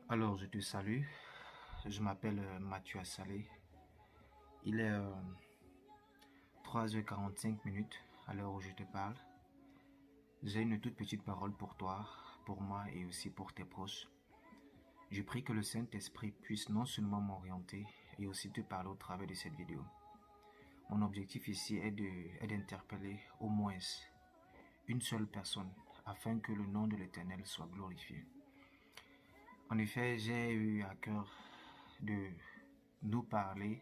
Alors, je te salue. Je m'appelle Mathieu Assalé. Il est 3h45 à l'heure où je te parle. J'ai une toute petite parole pour toi, pour moi et aussi pour tes proches. Je prie que le Saint-Esprit puisse non seulement m'orienter et aussi te parler au travers de cette vidéo. Mon objectif ici est d'interpeller au moins une seule personne afin que le nom de l'Éternel soit glorifié. En effet, j'ai eu à cœur de nous parler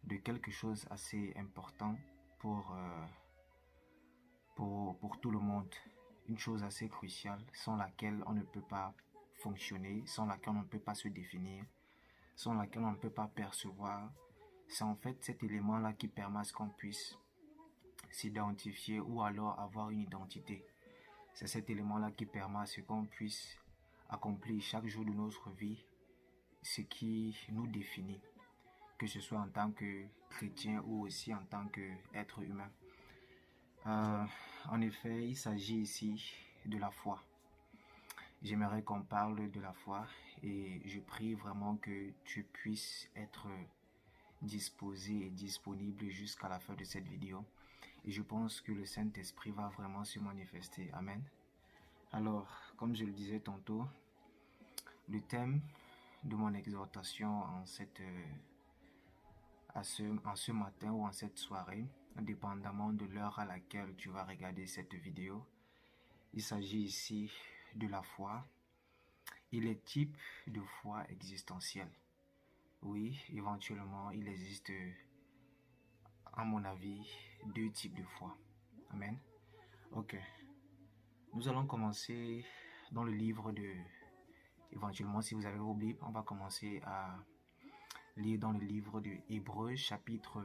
de quelque chose assez important pour, pour tout le monde. Une chose assez cruciale sans laquelle on ne peut pas fonctionner, sans laquelle on ne peut pas se définir, sans laquelle on ne peut pas percevoir. C'est en fait cet élément-là qui permet à ce qu'on puisse s'identifier ou alors avoir une identité. C'est cet élément-là qui permet à ce qu'on puisse accomplir chaque jour de notre vie ce qui nous définit, que ce soit en tant que chrétien ou aussi en tant qu'être humain. En effet, il s'agit ici de la foi. J'aimerais qu'on parle de la foi et je prie vraiment que tu puisses être disposé et disponible jusqu'à la fin de cette vidéo. Et je pense que le Saint-Esprit va vraiment se manifester. Amen. Alors, comme je le disais tantôt, le thème de mon exhortation en ce matin ou en cette soirée, dépendamment de l'heure à laquelle tu vas regarder cette vidéo, il s'agit ici de la foi et les types de foi existentielle. Oui, éventuellement, il existe, à mon avis, deux types de foi. Amen. Ok. Nous allons commencer dans le livre de... Éventuellement, si vous avez vos Bibles, on va commencer à lire dans le livre de Hébreux, chapitre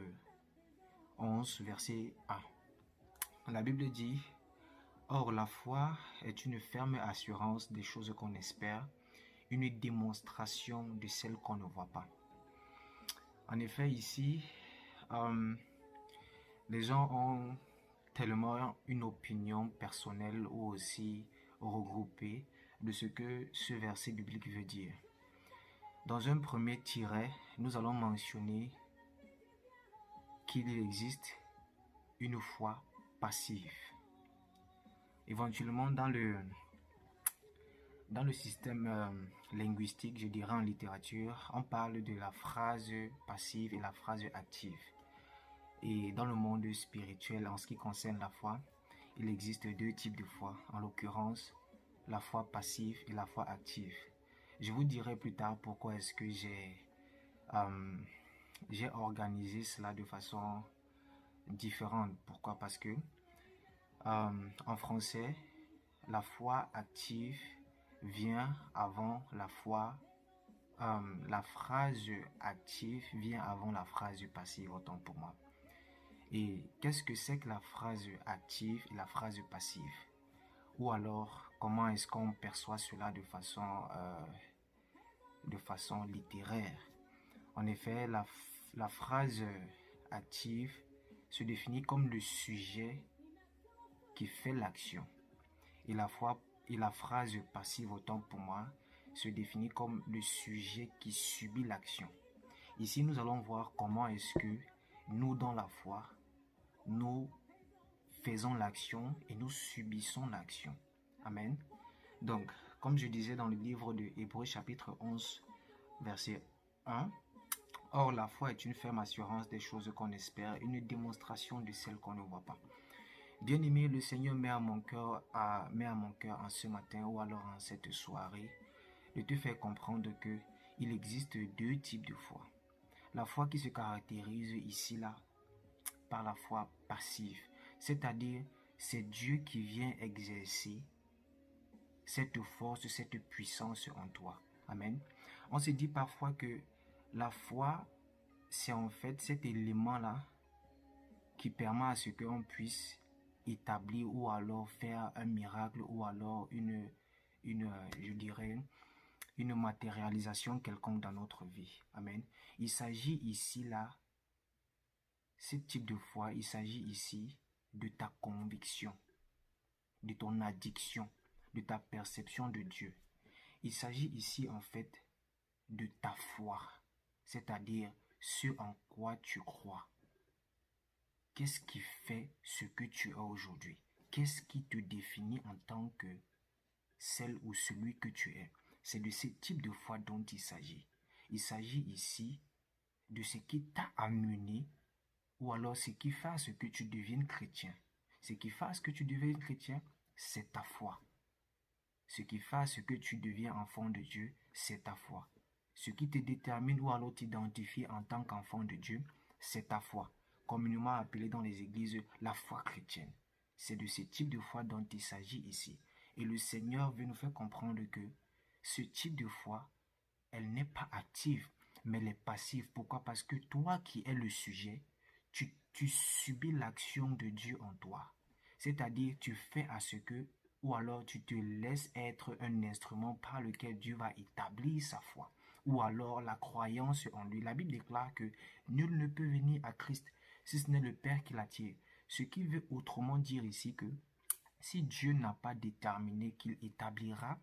11, verset 1. La Bible dit: Or, la foi est une ferme assurance des choses qu'on espère, une démonstration de celles qu'on ne voit pas. En effet, ici, les gens ont tellement une opinion personnelle ou aussi regroupée de ce que ce verset biblique veut dire. Dans un premier tiret, nous allons mentionner qu'il existe une foi passive. Éventuellement, dans le système linguistique, je dirais en littérature, on parle de la phrase passive et la phrase active. Et dans le monde spirituel, en ce qui concerne la foi, il existe deux types de foi, en l'occurrence la foi passive et la foi active. Je vous dirai plus tard pourquoi est-ce que j'ai organisé cela de façon différente. Pourquoi? Parce que en français, la foi active vient avant la foi, la phrase active vient avant la phrase passive, autant pour moi. Et qu'est-ce que c'est que la phrase active et la phrase passive? Ou alors, comment est-ce qu'on perçoit cela de façon littéraire? En effet, la phrase active se définit comme le sujet qui fait l'action. Et la phrase passive, autant pour moi, se définit comme le sujet qui subit l'action. Ici, nous allons voir comment est-ce que nous, dans la foi, nous faisons l'action et nous subissons l'action. Amen. Donc, comme je disais dans le livre de Hébreux chapitre 11, verset 1, « Or, la foi est une ferme assurance des choses qu'on espère, une démonstration de celles qu'on ne voit pas. » Bien-aimé, le Seigneur met à mon cœur en ce matin ou alors en cette soirée de te faire comprendre que il existe deux types de foi. La foi qui se caractérise ici-là par la foi passive, c'est-à-dire c'est Dieu qui vient exercer cette force, cette puissance en toi. Amen. On se dit parfois que la foi, c'est en fait cet élément-là qui permet à ce qu'on puisse établir ou alors faire un miracle ou alors je dirais, une matérialisation quelconque dans notre vie. Amen. Il s'agit ici, là, ce type de foi, il s'agit ici de ta conviction, de ton addiction, de ta perception de Dieu. Il s'agit ici en fait de ta foi, c'est-à-dire ce en quoi tu crois. Qu'est-ce qui fait ce que tu as aujourd'hui? Qu'est-ce qui te définit en tant que celle ou celui que tu es? C'est de ce type de foi dont il s'agit. Il s'agit ici de ce qui t'a amené ou alors ce qui fait à ce que tu deviennes chrétien. Ce qui fait à ce que tu deviennes chrétien, c'est ta foi. Ce qui fait à ce que tu deviens enfant de Dieu, c'est ta foi. Ce qui te détermine ou alors t'identifie en tant qu'enfant de Dieu, c'est ta foi, communément appelée dans les églises la foi chrétienne. C'est de ce type de foi dont il s'agit ici. Et le Seigneur veut nous faire comprendre que ce type de foi, elle n'est pas active, mais elle est passive. Pourquoi? Parce que toi qui es le sujet, tu subis l'action de Dieu en toi. C'est-à-dire, tu fais à ce que, ou alors tu te laisses être un instrument par lequel Dieu va établir sa foi. Ou alors la croyance en lui. La Bible déclare que nul ne peut venir à Christ si ce n'est le Père qui l'attire. Ce qui veut autrement dire ici que si Dieu n'a pas déterminé qu'il établira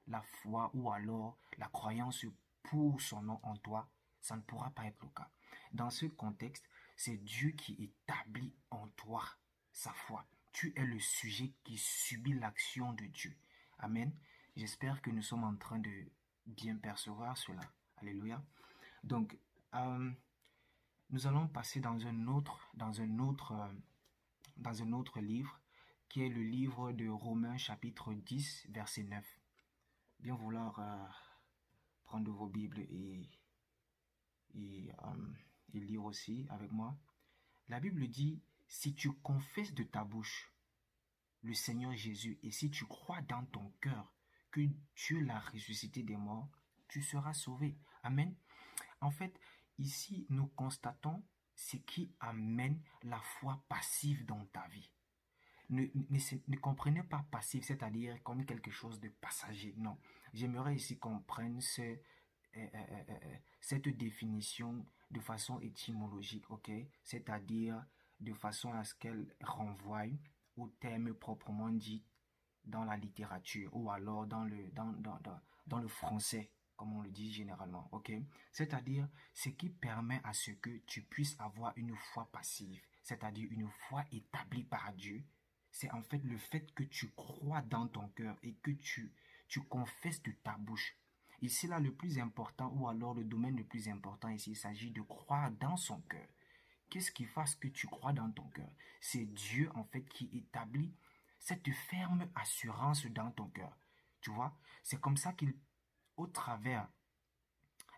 la foi ou alors la croyance pour son nom en toi, ça ne pourra pas être le cas. Dans ce contexte, c'est Dieu qui établit en toi sa foi. Tu es le sujet qui subit l'action de Dieu. Amen. J'espère que nous sommes en train de bien percevoir cela. Alléluia. Donc, nous allons passer dans un autre livre, qui est le livre de Romains chapitre 10, verset 9. Bien vouloir prendre vos Bibles et lire aussi avec moi. La Bible dit, si tu confesses de ta bouche le Seigneur Jésus et si tu crois dans ton cœur que Dieu l'a ressuscité des morts, tu seras sauvé. Amen. En fait, ici, nous constatons ce qui amène la foi passive dans ta vie. Ne comprenez pas passif, c'est-à-dire comme quelque chose de passager. Non. J'aimerais ici qu'on prenne cette définition de façon étymologique, ok? C'est-à-dire de façon à ce qu'elle renvoie au terme proprement dit dans la littérature ou alors dans le français, comme on le dit généralement, ok? C'est-à-dire ce qui permet à ce que tu puisses avoir une foi passive, c'est-à-dire une foi établie par Dieu. C'est en fait le fait que tu crois dans ton cœur et que tu confesses de ta bouche. Ici, là, le plus important, ou alors le domaine le plus important ici, il s'agit de croire dans son cœur. Qu'est-ce qui fasse que tu crois dans ton cœur? C'est Dieu, en fait, qui établit cette ferme assurance dans ton cœur. Tu vois? C'est comme ça qu'il, au travers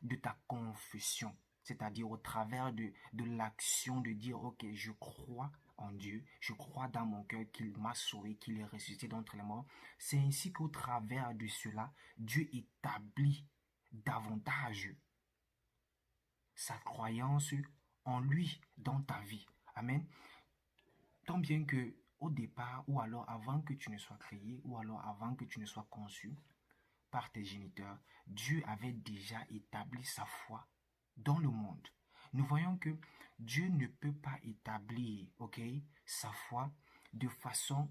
de ta confession, c'est-à-dire au travers de l'action de dire, ok, je crois en Dieu, je crois dans mon cœur qu'il m'a sauvé, qu'il est ressuscité d'entre les morts. C'est ainsi qu'au travers de cela, Dieu établit davantage sa croyance en lui dans ta vie. Amen. Tant bien que au départ, ou alors avant que tu ne sois créé, ou alors avant que tu ne sois conçu par tes géniteurs, Dieu avait déjà établi sa foi dans le monde. Nous voyons que Dieu ne peut pas établir, ok, sa foi de façon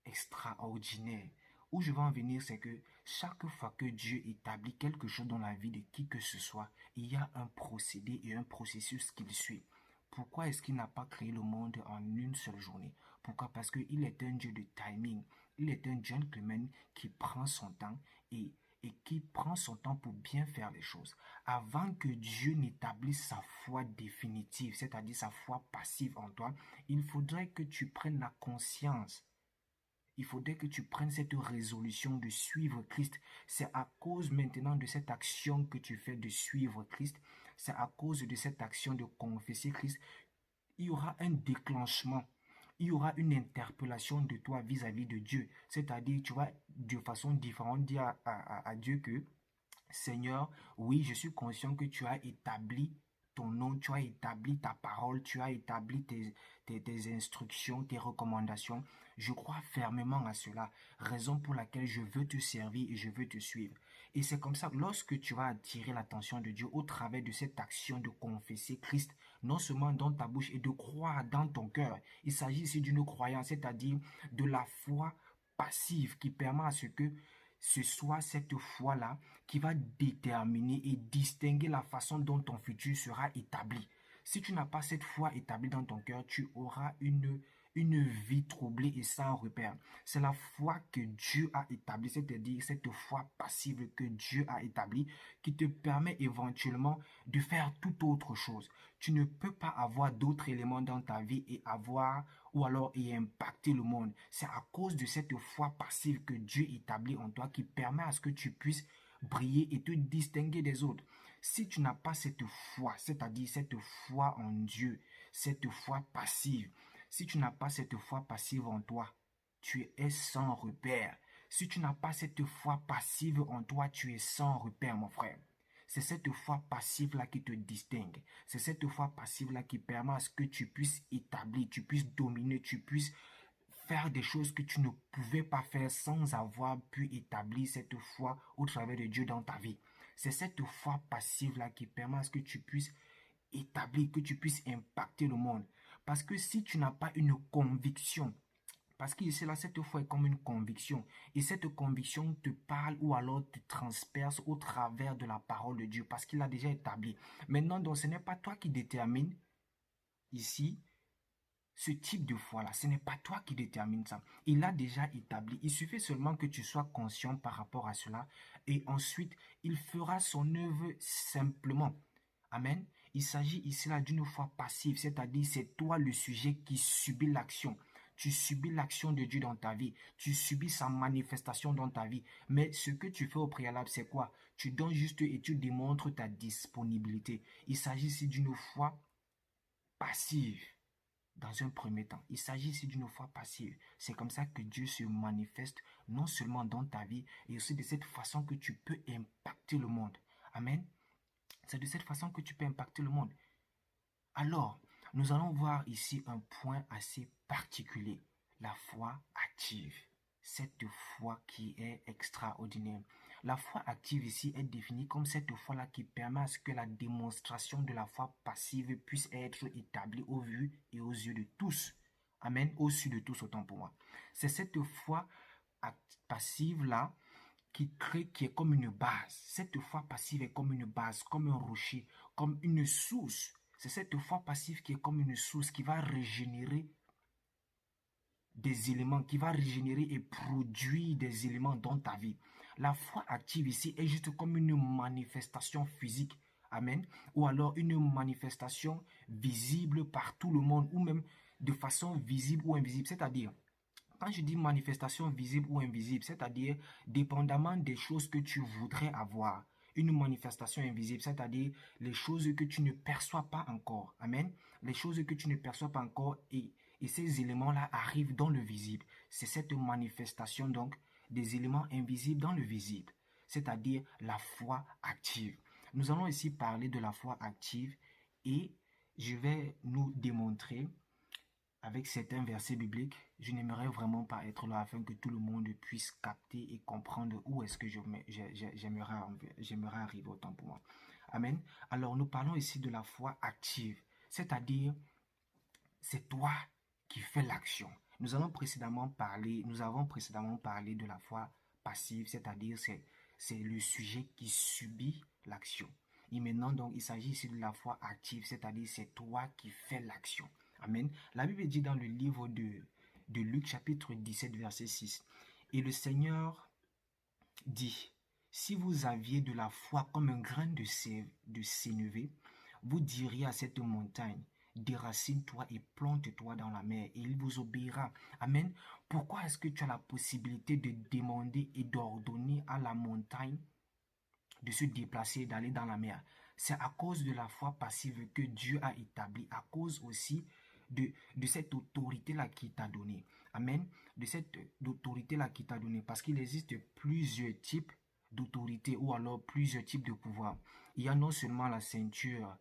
extraordinaire. Où je veux en venir, c'est que chaque fois que Dieu établit quelque chose dans la vie de qui que ce soit, il y a un procédé et un processus qu'il suit. Pourquoi est-ce qu'il n'a pas créé le monde en une seule journée? Pourquoi? Parce qu'il est un Dieu de timing. Il est un gentleman qui prend son temps et qui prend son temps pour bien faire les choses. Avant que Dieu n'établisse sa foi définitive, c'est-à-dire sa foi passive en toi, il faudrait que tu prennes la conscience. Il faudrait que tu prennes cette résolution de suivre Christ. C'est à cause maintenant de cette action que tu fais de suivre Christ, c'est à cause de cette action de confesser Christ, il y aura un déclenchement. Il y aura une interpellation de toi vis-à-vis de Dieu. C'est-à-dire, tu vas de façon différente dire à Dieu que, Seigneur, oui, je suis conscient que tu as établi ton nom, tu as établi ta parole, tu as établi tes instructions, tes recommandations. Je crois fermement à cela, raison pour laquelle je veux te servir et je veux te suivre. Et c'est comme ça, lorsque tu vas attirer l'attention de Dieu au travers de cette action de confesser Christ, non seulement dans ta bouche et de croire dans ton cœur, il s'agit ici d'une croyance, c'est-à-dire de la foi passive qui permet à ce que ce soit cette foi-là qui va déterminer et distinguer la façon dont ton futur sera établi. Si tu n'as pas cette foi établie dans ton cœur, tu auras une vie troublée et sans repère. C'est la foi que Dieu a établie, c'est-à-dire cette foi passive que Dieu a établie, qui te permet éventuellement de faire toute autre chose. Tu ne peux pas avoir d'autres éléments dans ta vie et avoir ou alors et impacter le monde. C'est à cause de cette foi passive que Dieu établit en toi qui permet à ce que tu puisses briller et te distinguer des autres. Si tu n'as pas cette foi, c'est-à-dire cette foi en Dieu, cette foi passive, si tu n'as pas cette foi passive en toi, tu es sans repère. Si tu n'as pas cette foi passive en toi, tu es sans repère, mon frère. C'est cette foi passive-là qui te distingue. C'est cette foi passive-là qui permet à ce que tu puisses établir, tu puisses dominer, tu puisses faire des choses que tu ne pouvais pas faire sans avoir pu établir cette foi au travers de Dieu dans ta vie. C'est cette foi passive-là qui permet à ce que tu puisses établir, que tu puisses impacter le monde. Parce que si tu n'as pas une conviction, parce que ici, là, cette foi est comme une conviction. Et cette conviction te parle ou alors te transperce au travers de la parole de Dieu parce qu'il l'a déjà établi. Maintenant, donc, ce n'est pas toi qui détermine ici ce type de foi-là. Ce n'est pas toi qui détermine ça. Il l'a déjà établi. Il suffit seulement que tu sois conscient par rapport à cela. Et ensuite, il fera son œuvre simplement. Amen. Il s'agit ici là d'une foi passive, c'est-à-dire c'est toi le sujet qui subit l'action. Tu subis l'action de Dieu dans ta vie. Tu subis sa manifestation dans ta vie. Mais ce que tu fais au préalable, c'est quoi? Tu donnes juste et tu démontres ta disponibilité. Il s'agit ici d'une foi passive. Dans un premier temps, il s'agit ici d'une foi passive. C'est comme ça que Dieu se manifeste non seulement dans ta vie, et aussi de cette façon que tu peux impacter le monde. Amen. C'est de cette façon que tu peux impacter le monde. Alors, nous allons voir ici un point assez particulier, la foi active. Cette foi qui est extraordinaire. La foi active ici est définie comme cette foi-là qui permet à ce que la démonstration de la foi passive puisse être établie au vu et aux yeux de tous. Amen, aux yeux de tous autant pour moi. C'est cette foi passive-là qui est comme une base. Cette foi passive est comme une base, comme un rocher, comme une source. C'est cette foi passive qui est comme une source qui va régénérer des éléments, qui va régénérer et produire des éléments dans ta vie. La foi active ici est juste comme une manifestation physique, amen, ou alors une manifestation visible par tout le monde, ou même de façon visible ou invisible, c'est-à-dire, quand je dis manifestation visible ou invisible, c'est-à-dire dépendamment des choses que tu voudrais avoir, une manifestation invisible, c'est-à-dire les choses que tu ne perçois pas encore, amen, les choses que tu ne perçois pas encore et ces éléments-là arrivent dans le visible. C'est cette manifestation donc des éléments invisibles dans le visible, c'est-à-dire la foi active. Nous allons ici parler de la foi active et je vais nous démontrer avec certains versets bibliques. Je n'aimerais vraiment pas être là afin que tout le monde puisse capter et comprendre où est-ce que j'aimerais arriver autant pour moi. Amen. Alors nous parlons ici de la foi active, c'est-à-dire c'est toi qui fais l'action. Nous avons précédemment parlé de la foi passive, c'est-à-dire c'est le sujet qui subit l'action. Et maintenant, donc, il s'agit ici de la foi active, c'est-à-dire c'est toi qui fais l'action. Amen. La Bible dit dans le livre de Luc chapitre 17 verset 6, « Et le Seigneur dit, si vous aviez de la foi comme un grain de sénévé, vous diriez à cette montagne, déracine-toi et plante-toi dans la mer et il vous obéira. » Amen. Pourquoi est-ce que tu as la possibilité de demander et d'ordonner à la montagne de se déplacer, d'aller dans la mer? C'est à cause de la foi passive que Dieu a établie, à cause aussi de cette autorité-là qui t'a donné. Amen. De cette autorité-là qui t'a donné. Parce qu'il existe plusieurs types d'autorité ou alors plusieurs types de pouvoir. Il y a non seulement la ceinture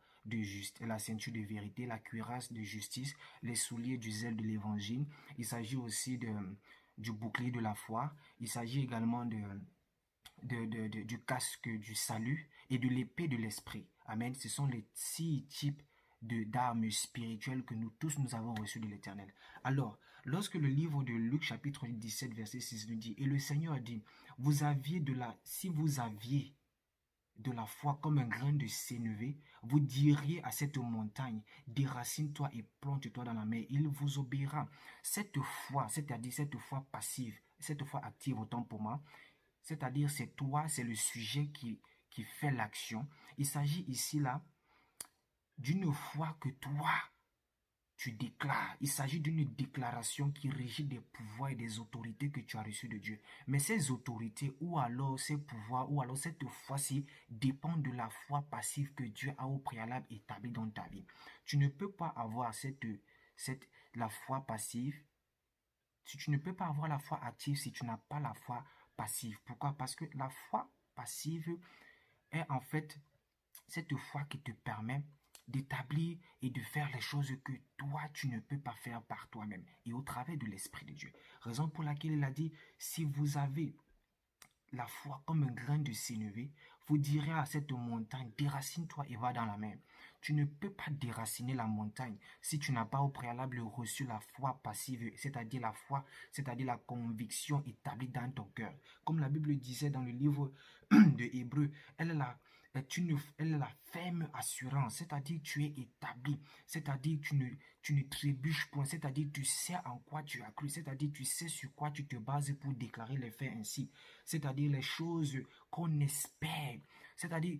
la ceinture de vérité, la cuirasse de justice, les souliers du zèle de l'évangile. Il s'agit aussi du bouclier de la foi. Il s'agit également du casque du salut et de l'épée de l'esprit. Amen. Ce sont les 6 types d'armes spirituelles que nous tous nous avons reçues de l'Éternel. Alors, lorsque le livre de Luc chapitre 17 verset 6 nous dit, « Et le Seigneur dit, si vous aviez de la foi comme un grain de sénévé, vous diriez à cette montagne, déracine-toi et plante-toi dans la mer, il vous obéira. Cette foi, c'est-à-dire cette foi passive, cette foi active autant pour moi, c'est-à-dire c'est toi, c'est le sujet qui fait l'action. Il s'agit ici là d'une foi que toi, tu déclares. Il s'agit d'une déclaration qui régit des pouvoirs et des autorités que tu as reçues de Dieu. Mais ces autorités ou alors ces pouvoirs ou alors cette foi-ci dépendent de la foi passive que Dieu a au préalable établie dans ta vie. Tu ne peux pas avoir la foi passive. Si tu ne peux pas avoir la foi active si tu n'as pas la foi passive. Pourquoi? Parce que la foi passive est en fait cette foi qui te permet d'établir et de faire les choses que toi, tu ne peux pas faire par toi-même et au travers de l'Esprit de Dieu. Raison pour laquelle il a dit, si vous avez la foi comme un grain de sénévé, vous direz à cette montagne, déracine-toi et va dans la mer. Tu ne peux pas déraciner la montagne si tu n'as pas au préalable reçu la foi passive, c'est-à-dire la foi, c'est-à-dire la conviction établie dans ton cœur. Comme la Bible disait dans le livre de Hébreux, elle est la ferme assurance, c'est-à-dire tu es établi, c'est-à-dire tu ne trébuches point, c'est-à-dire tu sais en quoi tu as cru, c'est-à-dire tu sais sur quoi tu te bases pour déclarer les faits ainsi, c'est-à-dire les choses qu'on espère, c'est-à-dire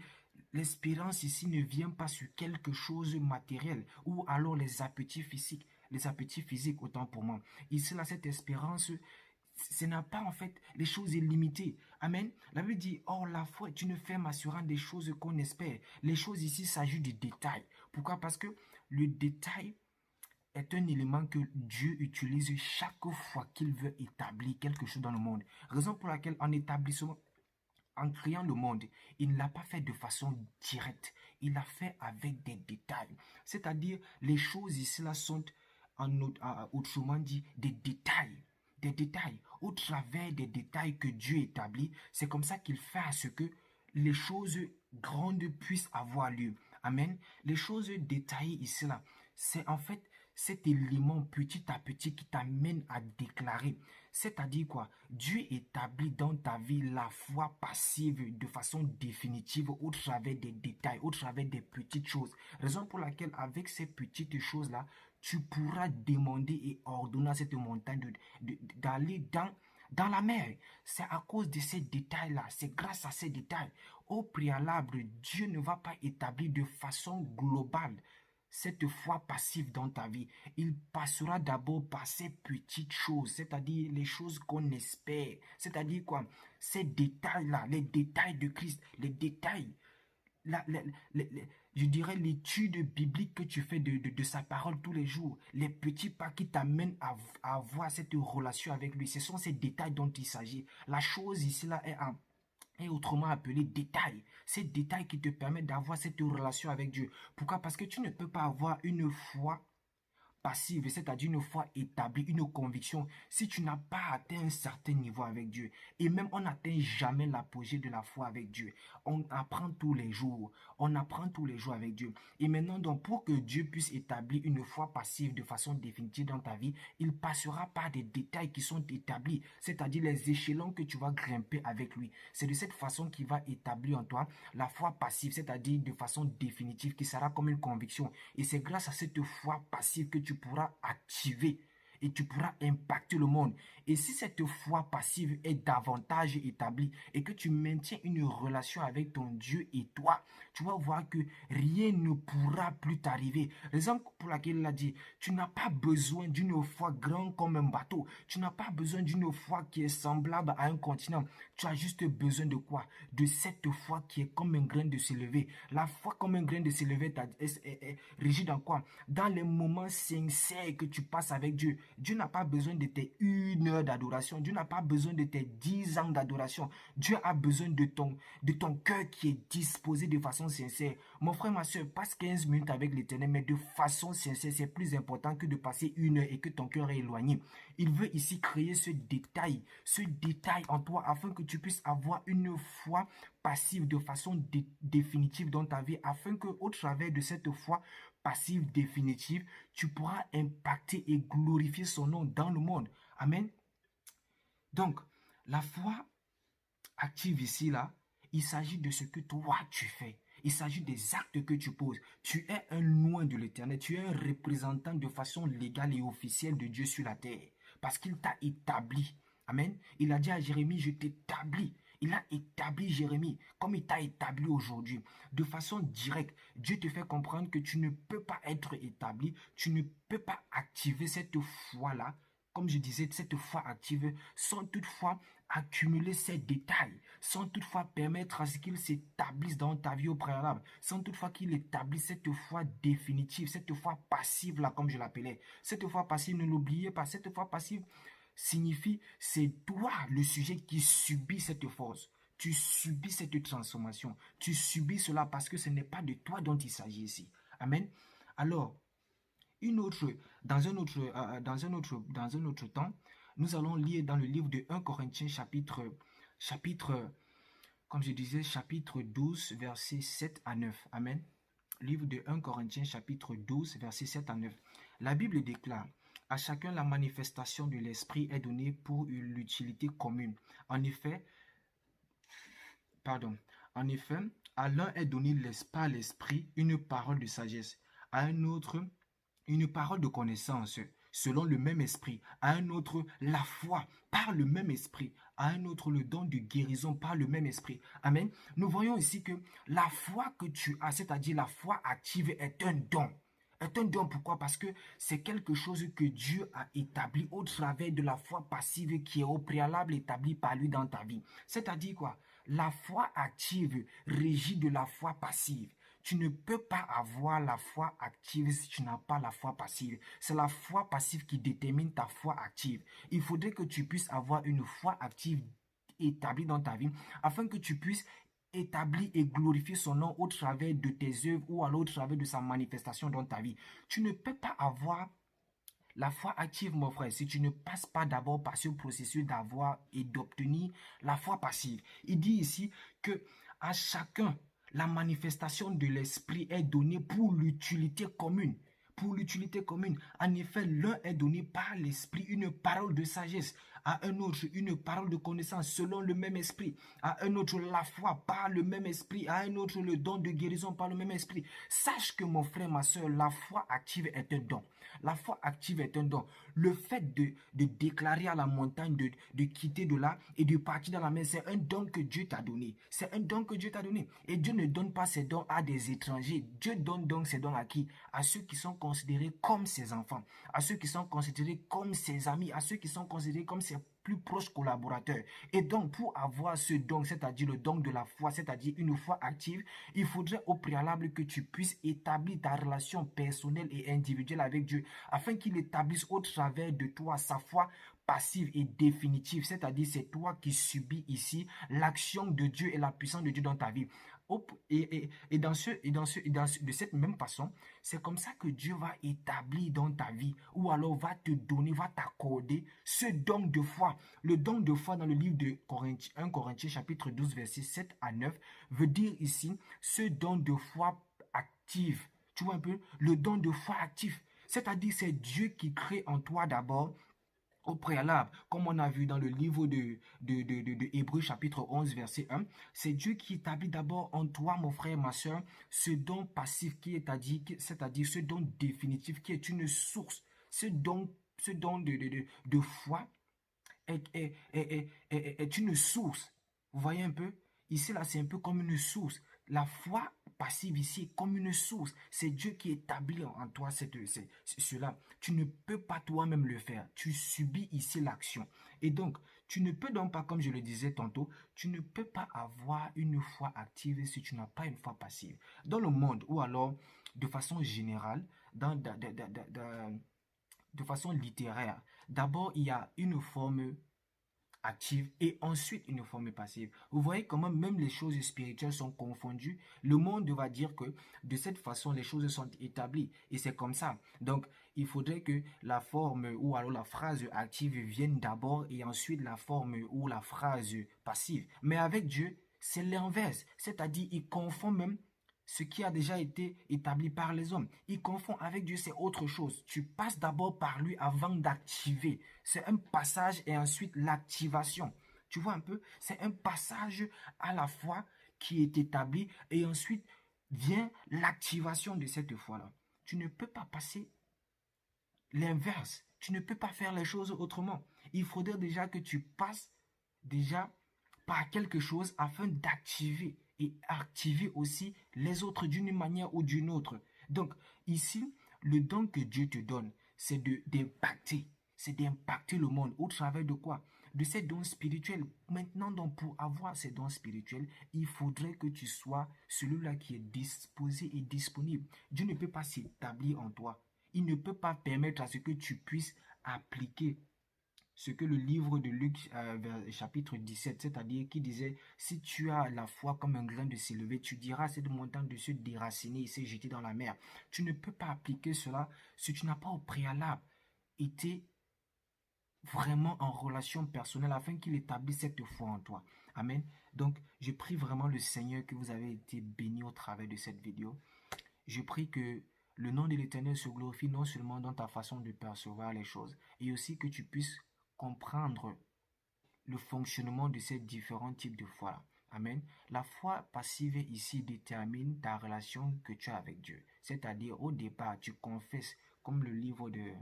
l'espérance ici ne vient pas sur quelque chose de matériel ou alors les appétits physiques autant pour moi. Ici là, cette espérance, ce n'a pas en fait les choses illimitées. Amen. La Bible dit, oh la foi est une ferme assurance des choses qu'on espère. Les choses ici s'agit du détail. Pourquoi? Parce que le détail est un élément que Dieu utilise chaque fois qu'il veut établir quelque chose dans le monde. Raison pour laquelle en créant le monde, il ne l'a pas fait de façon directe. Il l'a fait avec des détails. C'est-à-dire, les choses ici là sont, autrement dit, des détails. Des détails. Au travers des détails que Dieu établit, c'est comme ça qu'il fait à ce que les choses grandes puissent avoir lieu. Amen. Les choses détaillées ici là, c'est en fait cet élément petit à petit qui t'amène à déclarer. C'est-à-dire quoi? Dieu établit dans ta vie la foi passive de façon définitive au travers des détails, au travers des petites choses. Raison pour laquelle avec ces petites choses-là, tu pourras demander et ordonner à cette montagne d'aller dans la mer. C'est à cause de ces détails-là, c'est grâce à ces détails. Au préalable, Dieu ne va pas établir de façon globale cette foi passive dans ta vie. Il passera d'abord par ces petites choses, c'est-à-dire les choses qu'on espère. C'est-à-dire quoi? Ces détails-là, les détails de Christ, les détails, la, la- je dirais l'étude biblique que tu fais de sa parole tous les jours, les petits pas qui t'amènent à avoir cette relation avec lui. Ce sont ces détails dont il s'agit. La chose ici là est autrement appelé détail. Ces détails qui te permettent d'avoir cette relation avec Dieu. Pourquoi? Parce que tu ne peux pas avoir une foi passive, c'est-à-dire une foi établie, une conviction, si tu n'as pas atteint un certain niveau avec Dieu. Et même on n'atteint jamais l'apogée de la foi avec Dieu. On apprend tous les jours. On apprend tous les jours avec Dieu. Et maintenant, donc, pour que Dieu puisse établir une foi passive de façon définitive dans ta vie, il passera par des détails qui sont établis, c'est-à-dire les échelons que tu vas grimper avec lui. C'est de cette façon qu'il va établir en toi la foi passive, c'est-à-dire de façon définitive, qui sera comme une conviction. Et c'est grâce à cette foi passive que tu pourras activer et tu pourras impacter le monde. Et si cette foi passive est davantage établie et que tu maintiens une relation avec ton Dieu et toi, tu vas voir que rien ne pourra plus t'arriver. Raison pour laquelle il a dit, tu n'as pas besoin d'une foi grande comme un bateau. Tu n'as pas besoin d'une foi qui est semblable à un continent. Tu as juste besoin de quoi? De cette foi qui est comme un grain de s'élever. La foi comme un grain de s'élever est régie dans quoi? Dans les moments sincères que tu passes avec Dieu. Dieu n'a pas besoin de tes 1 heure d'adoration. Dieu n'a pas besoin de tes 10 ans d'adoration. Dieu a besoin de ton cœur qui est disposé de façon sincère. Mon frère, ma soeur, passe 15 minutes avec l'Éternel, mais de façon sincère. C'est plus important que de passer 1 heure et que ton cœur est éloigné. Il veut ici créer ce détail en toi afin que tu puisses avoir une foi passive de façon définitive dans ta vie, afin que au travers de cette foi passive définitive, tu pourras impacter et glorifier son nom dans le monde. Amen. Donc, la foi active ici, là, il s'agit de ce que toi tu fais. Il s'agit des actes que tu poses. Tu es un loin de l'Éternel. Tu es un représentant de façon légale et officielle de Dieu sur la terre. Parce qu'il t'a établi. Amen. Il a dit à Jérémie, je t'établis. Il a établi Jérémie comme il t'a établi aujourd'hui. De façon directe, Dieu te fait comprendre que tu ne peux pas être établi. Tu ne peux pas activer cette foi-là. Comme je disais, cette foi active sans toutefois accumuler ces détails, sans toutefois permettre à ce qu'il s'établisse dans ta vie au préalable, sans toutefois qu'il établisse cette foi définitive, cette foi passive là comme je l'appelais. Cette foi passive, ne l'oubliez pas, cette foi passive signifie c'est toi le sujet qui subit cette force. Tu subis cette transformation. Tu subis cela parce que ce n'est pas de toi dont il s'agit ici. Amen. Alors, dans un autre temps, nous allons lire dans le livre de 1 Corinthiens chapitre, comme je disais, chapitre 12, versets 7 à 9. Amen. Livre de 1 Corinthiens chapitre 12, versets 7 à 9. La Bible déclare, à chacun la manifestation de l'esprit est donnée pour l'utilité commune. En effet, à l'un est donné par l'esprit une parole de sagesse, à un autre une parole de connaissance selon le même esprit, à un autre la foi par le même esprit, à un autre le don de guérison par le même esprit. Amen. Nous voyons ici que la foi que tu as, c'est-à-dire la foi active, est un don. Est un don, pourquoi? Parce que c'est quelque chose que Dieu a établi au travers de la foi passive qui est au préalable établie par lui dans ta vie. C'est-à-dire quoi? La foi active régit de la foi passive. Tu ne peux pas avoir la foi active si tu n'as pas la foi passive. C'est la foi passive qui détermine ta foi active. Il faudrait que tu puisses avoir une foi active établie dans ta vie afin que tu puisses établir et glorifier son nom au travers de tes œuvres ou alors au travers de sa manifestation dans ta vie. Tu ne peux pas avoir la foi active, mon frère, si tu ne passes pas d'abord par ce processus d'avoir et d'obtenir la foi passive. Il dit ici que à chacun, la manifestation de l'esprit est donnée pour l'utilité commune. Pour l'utilité commune. En effet, l'un est donné par l'esprit une parole de sagesse, à un autre une parole de connaissance selon le même esprit, à un autre la foi par le même esprit, à un autre le don de guérison par le même esprit. Sache que mon frère, ma soeur, la foi active est un don. La foi active est un don. Le fait de déclarer à la montagne de quitter de là et de partir dans la mer, c'est un don que Dieu t'a donné. C'est un don que Dieu t'a donné. Et Dieu ne donne pas ses dons à des étrangers. Dieu donne donc ses dons à qui? À ceux qui sont considérés comme ses enfants, à ceux qui sont considérés comme ses amis, à ceux qui sont considérés comme ses plus proches collaborateurs. Et donc, pour avoir ce don, c'est-à-dire le don de la foi, c'est-à-dire une foi active, il faudrait au préalable que tu puisses établir ta relation personnelle et individuelle avec Dieu, afin qu'il établisse au travers de toi sa foi passive et définitive, c'est-à-dire c'est toi qui subis ici l'action de Dieu et la puissance de Dieu dans ta vie. De cette même façon, c'est comme ça que Dieu va établir dans ta vie, ou alors va te donner, va t'accorder ce don de foi. Le don de foi dans le livre de 1 Corinthiens chapitre 12 versets 7 à 9 veut dire ici ce don de foi active. Tu vois un peu? Le don de foi actif. C'est-à-dire c'est Dieu qui crée en toi d'abord au préalable, comme on a vu dans le livre de Hébreux chapitre 11 verset 1, c'est Dieu qui établit d'abord en toi, mon frère, ma soeur, ce don passif c'est-à-dire ce don définitif qui est une source. Ce don de foi est une source. Vous voyez un peu? Ici, là, c'est un peu comme une source. La foi passive ici est comme une source. C'est Dieu qui établit en toi cela. Tu ne peux pas toi-même le faire. Tu subis ici l'action. Et donc, tu ne peux donc pas, comme je le disais tantôt, tu ne peux pas avoir une foi active si tu n'as pas une foi passive. Dans le monde, ou alors, de façon générale, de façon littéraire, d'abord, il y a une forme active et ensuite une forme passive. Vous voyez comment même les choses spirituelles sont confondues. Le monde va dire que de cette façon les choses sont établies et c'est comme ça. Donc il faudrait que la forme ou alors la phrase active vienne d'abord et ensuite la forme ou la phrase passive. Mais avec Dieu, c'est l'inverse. C'est-à-dire il confond même ce qui a déjà été établi par les hommes. Il confond avec Dieu, c'est autre chose. Tu passes d'abord par lui avant d'activer. C'est un passage et ensuite l'activation. Tu vois un peu, c'est un passage à la foi qui est établi et ensuite vient l'activation de cette foi-là. Tu ne peux pas passer l'inverse. Tu ne peux pas faire les choses autrement. Il faudrait déjà que tu passes déjà par quelque chose afin d'activer et activer aussi les autres d'une manière ou d'une autre. Donc ici, le don que Dieu te donne, c'est d'impacter. C'est d'impacter le monde au travers de quoi? De ces dons spirituels. Maintenant, donc, pour avoir ces dons spirituels, il faudrait que tu sois celui-là qui est disposé et disponible. Dieu ne peut pas s'établir en toi. Il ne peut pas permettre à ce que tu puisses appliquer ce que le livre de Luc, chapitre 17, c'est-à-dire qui disait, si tu as la foi comme un grain de s'élever, tu diras à cette montagne de se déraciner et se jeter dans la mer. Tu ne peux pas appliquer cela si tu n'as pas au préalable été vraiment en relation personnelle afin qu'il établisse cette foi en toi. Amen. Donc, je prie vraiment le Seigneur que vous avez été bénis au travers de cette vidéo. Je prie que le nom de l'Éternel se glorifie non seulement dans ta façon de percevoir les choses, et aussi que tu puisses comprendre le fonctionnement de ces différents types de foi. Amen. La foi passive ici détermine ta relation que tu as avec Dieu. C'est-à-dire, au départ, tu confesses, comme le livre de,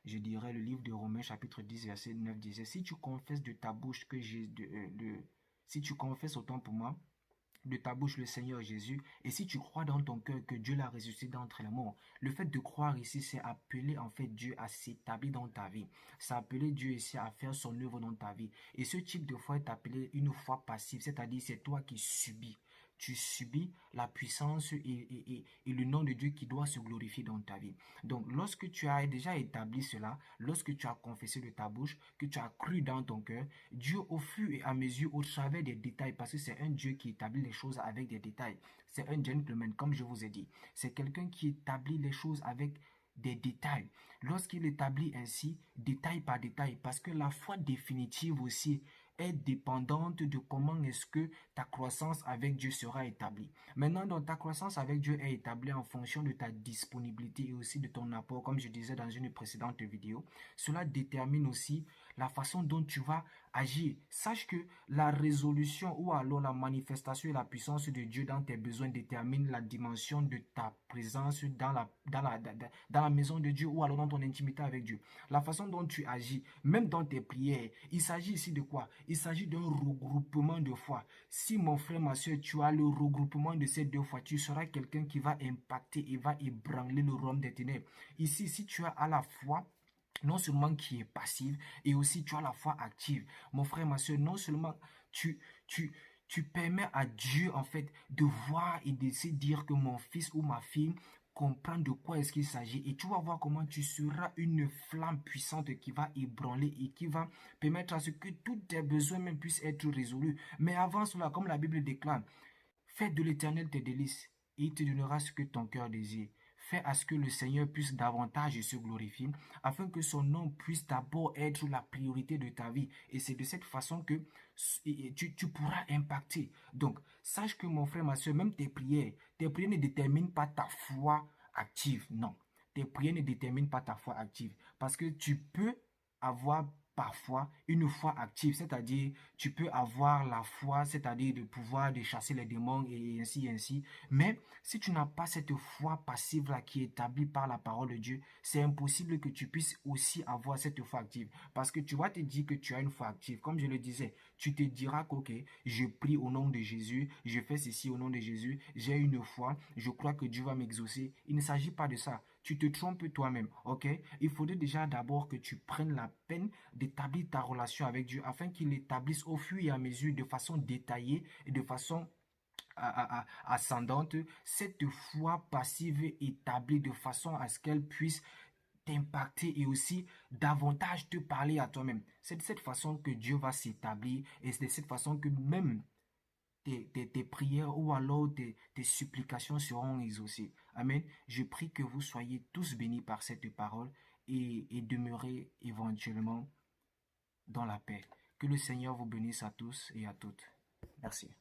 je dirais, le livre de Romains, chapitre 10, verset 9 disait, si tu confesses de ta bouche que si tu confesses autant pour moi, de ta bouche le Seigneur Jésus, et si tu crois dans ton cœur que Dieu l'a ressuscité d'entre les morts, le fait de croire ici, c'est appeler en fait Dieu à s'établir dans ta vie. C'est appeler Dieu ici à faire son œuvre dans ta vie. Et ce type de foi est appelé une foi passive, c'est-à-dire c'est toi qui subis. Tu subis la puissance et le nom de Dieu qui doit se glorifier dans ta vie. Donc, lorsque tu as déjà établi cela, lorsque tu as confessé de ta bouche, que tu as cru dans ton cœur, Dieu au fur et à mesure, au travers des détails, parce que c'est un Dieu qui établit les choses avec des détails. C'est un gentleman, comme je vous ai dit. C'est quelqu'un qui établit les choses avec des détails. Lorsqu'il établit ainsi, détail par détail, parce que la foi définitive aussi est dépendante de comment est-ce que ta croissance avec Dieu sera établie. Maintenant, donc, ta croissance avec Dieu est établie en fonction de ta disponibilité et aussi de ton apport, comme je disais dans une précédente vidéo. Cela détermine aussi la façon dont tu vas agir. Sache que la résolution ou alors la manifestation et la puissance de Dieu dans tes besoins détermine la dimension de ta présence dans la maison de Dieu ou alors dans ton intimité avec Dieu. La façon dont tu agis, même dans tes prières, il s'agit ici de quoi? Il s'agit d'un regroupement de foi. Si mon frère, ma soeur, tu as le regroupement de ces deux foi, tu seras quelqu'un qui va impacter et va ébranler le royaume des ténèbres. Ici, si tu as à la foi, non seulement qui est passive, et aussi tu as la foi active. Mon frère, ma soeur, non seulement tu permets à Dieu, en fait, de voir et de se dire que mon fils ou ma fille comprend de quoi est-ce qu'il s'agit. Et tu vas voir comment tu seras une flamme puissante qui va ébranler et qui va permettre à ce que tous tes besoins même puissent être résolus. Mais avant cela, comme la Bible déclare, fais de l'Éternel tes délices et il te donnera ce que ton cœur désire. Fais à ce que le Seigneur puisse davantage se glorifier, afin que son nom puisse d'abord être la priorité de ta vie. Et c'est de cette façon que tu pourras impacter. Donc, sache que mon frère, ma soeur, même tes prières ne déterminent pas ta foi active. Non, tes prières ne déterminent pas ta foi active. Parce que tu peux avoir parfois une foi active, c'est-à-dire tu peux avoir la foi, c'est-à-dire le pouvoir de chasser les démons et ainsi. Mais si tu n'as pas cette foi passive-là qui est établie par la parole de Dieu, c'est impossible que tu puisses aussi avoir cette foi active. Parce que tu vas te dire que tu as une foi active. Comme je le disais, tu te diras que ok, je prie au nom de Jésus, je fais ceci au nom de Jésus, j'ai une foi, je crois que Dieu va m'exaucer. Il ne s'agit pas de ça. Tu te trompes toi-même, ok? Il faudrait déjà d'abord que tu prennes la peine d'établir ta relation avec Dieu afin qu'il l'établisse au fur et à mesure de façon détaillée et de façon ascendante, cette foi passive établie de façon à ce qu'elle puisse t'impacter et aussi davantage te parler à toi-même. C'est de cette façon que Dieu va s'établir et c'est de cette façon que même tes prières ou alors tes supplications seront exaucées. Amen. Je prie que vous soyez tous bénis par cette parole et demeurez éventuellement dans la paix. Que le Seigneur vous bénisse à tous et à toutes. Merci.